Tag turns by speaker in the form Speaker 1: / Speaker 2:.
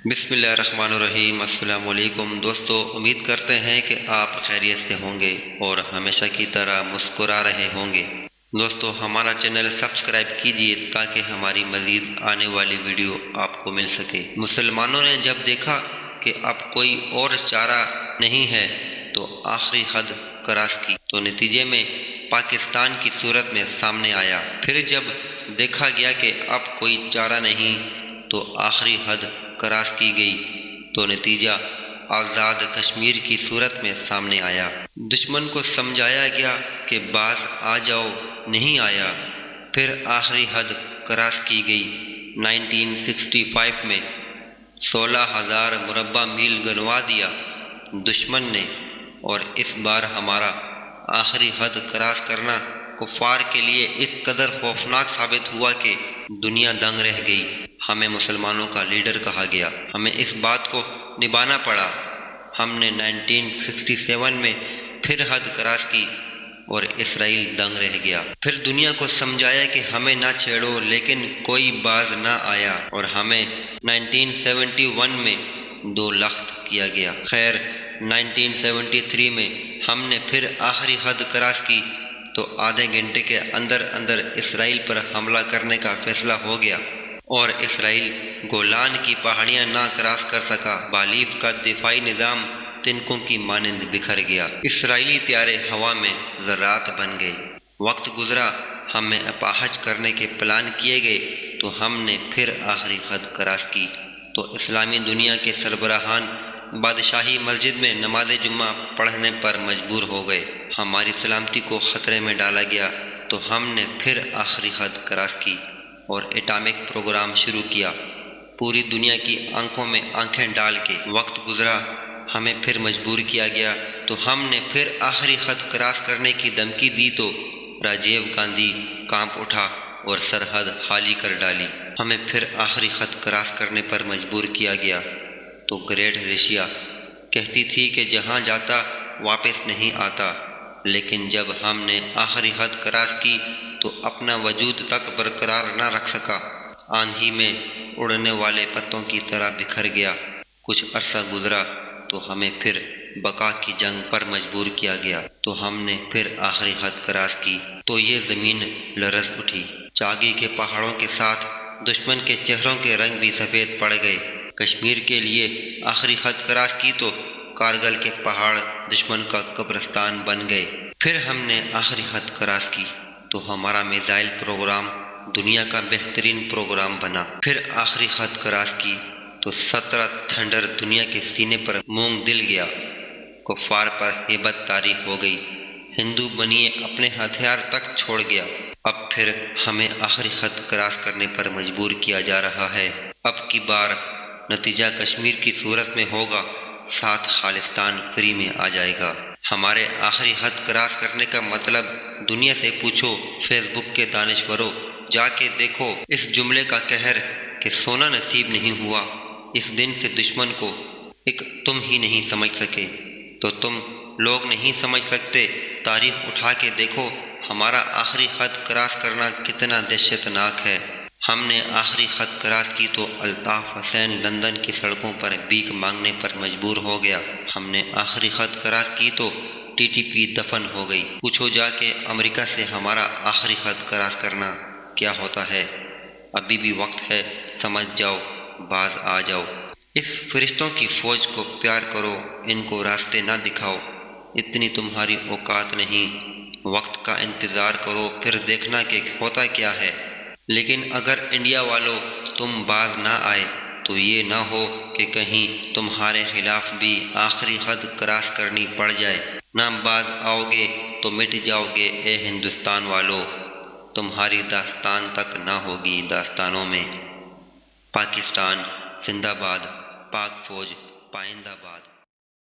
Speaker 1: بسم اللہ الرحمن الرحیم۔ السلام علیکم دوستو، امید کرتے ہیں کہ آپ خیریت سے ہوں گے اور ہمیشہ کی طرح مسکرا رہے ہوں گے۔ دوستو، ہمارا چینل سبسکرائب کیجئے تاکہ ہماری مزید آنے والی ویڈیو آپ کو مل سکے۔ مسلمانوں نے جب دیکھا کہ اب کوئی اور چارہ نہیں ہے تو آخری حد کراس کی، تو نتیجے میں پاکستان کی صورت میں سامنے آیا۔ پھر جب دیکھا گیا کہ اب کوئی چارہ نہیں تو آخری حد کراس کی گئی، تو نتیجہ آزاد کشمیر کی صورت میں سامنے آیا۔ دشمن کو سمجھایا گیا کہ باز آ جاؤ، نہیں آیا، پھر آخری حد کراس کی گئی۔ 1965 میں 16,000 مربع میل گنوا دیا دشمن نے، اور اس بار ہمارا آخری حد کراس کرنا کفار کے لیے اس قدر خوفناک ثابت ہوا کہ دنیا دنگ رہ گئی۔ ہمیں مسلمانوں کا لیڈر کہا گیا، ہمیں اس بات کو نبھانا پڑا۔ ہم نے 1967 میں پھر حد کراس کی اور اسرائیل دنگ رہ گیا۔ پھر دنیا کو سمجھایا کہ ہمیں نہ چھیڑو، لیکن کوئی باز نہ آیا، اور ہمیں 1971 میں 2 لخت کیا گیا۔ خیر، 1973 میں ہم نے پھر آخری حد کراس کی تو آدھے گھنٹے کے اندر اندر اسرائیل پر حملہ کرنے کا فیصلہ ہو گیا، اور اسرائیل گولان کی پہاڑیاں نہ کراس کر سکا۔ بالیف کا دفاعی نظام تنکوں کی مانند بکھر گیا۔ اسرائیلی طیارے ہوا میں ذرات بن گئے۔ وقت گزرا، ہمیں اپاہج کرنے کے پلان کیے گئے تو ہم نے پھر آخری حد کراس کی، تو اسلامی دنیا کے سربراہان بادشاہی مسجد میں نماز جمعہ پڑھنے پر مجبور ہو گئے۔ ہماری سلامتی کو خطرے میں ڈالا گیا تو ہم نے پھر آخری حد کراس کی اور ایٹامک پروگرام شروع کیا، پوری دنیا کی آنکھوں میں آنکھیں ڈال کے۔ وقت گزرا، ہمیں پھر مجبور کیا گیا تو ہم نے پھر آخری حد کراس کرنے کی دھمکی دی تو راجیو گاندھی کانپ اٹھا اور سرحد خالی کر ڈالی۔ ہمیں پھر آخری حد کراس کرنے پر مجبور کیا گیا تو گریٹ رشیا کہتی تھی کہ جہاں جاتا واپس نہیں آتا، لیکن جب ہم نے آخری حد کراس کی تو اپنا وجود تک برقرار نہ رکھ سکا، آندھی میں اڑنے والے پتوں کی طرح بکھر گیا۔ کچھ عرصہ گزرا تو ہمیں پھر بقا کی جنگ پر مجبور کیا گیا تو ہم نے پھر آخری حد کراس کی تو یہ زمین لرز اٹھی۔ چاگی کے پہاڑوں کے ساتھ دشمن کے چہروں کے رنگ بھی سفید پڑ گئے۔ کشمیر کے لیے آخری حد کراس کی تو کارگل کے پہاڑ دشمن کا قبرستان بن گئے۔ پھر ہم نے آخری حد کراس کی تو ہمارا میزائل پروگرام دنیا کا بہترین پروگرام بنا۔ پھر آخری حد کراس کی تو 17 تھنڈر دنیا کے سینے پر مونگ دل گیا۔ کفار پر ہیبت طاری ہو گئی، ہندو بنیے اپنے ہتھیار تک چھوڑ گیا۔ اب پھر ہمیں آخری حد کراس کرنے پر مجبور کیا جا رہا ہے۔ اب کی بار نتیجہ کشمیر کی صورت میں ہوگا، ساتھ خالصتان فری میں آ جائے گا۔ ہمارے آخری حد کراس کرنے کا مطلب دنیا سے پوچھو، فیس بک کے دانشوروں، جا کے دیکھو اس جملے کا قہر کہ سونا نصیب نہیں ہوا۔ اس دن سے دشمن کو ایک تم ہی نہیں سمجھ سکے تو تم لوگ نہیں سمجھ سکتے۔ تاریخ اٹھا کے دیکھو ہمارا آخری حد کراس کرنا کتنا دہشت ناک ہے۔ ہم نے آخری حد کراس کی تو الطاف حسین لندن کی سڑکوں پر بھیک مانگنے پر مجبور ہو گیا۔ ہم نے آخری حد کراس کی تو ٹی ٹی پی دفن ہو گئی۔ پوچھو جا کے امریکہ سے ہمارا آخری حد کراس کرنا کیا ہوتا ہے۔ ابھی بھی وقت ہے، سمجھ جاؤ، باز آ جاؤ۔ اس فرشتوں کی فوج کو پیار کرو، ان کو راستے نہ دکھاؤ، اتنی تمہاری اوقات نہیں۔ وقت کا انتظار کرو، پھر دیکھنا کہ ہوتا کیا ہے۔ لیکن اگر انڈیا والوں تم باز نہ آئے تو یہ نہ ہو کہ کہیں تمہارے خلاف بھی آخری حد کراس کرنی پڑ جائے۔ نہ باز آؤ گے تو مٹ جاؤ گے اے ہندوستان والو، تمہاری داستان تک نہ ہوگی داستانوں میں۔ پاکستان زندہ باد، پاک فوج پائندہ باد۔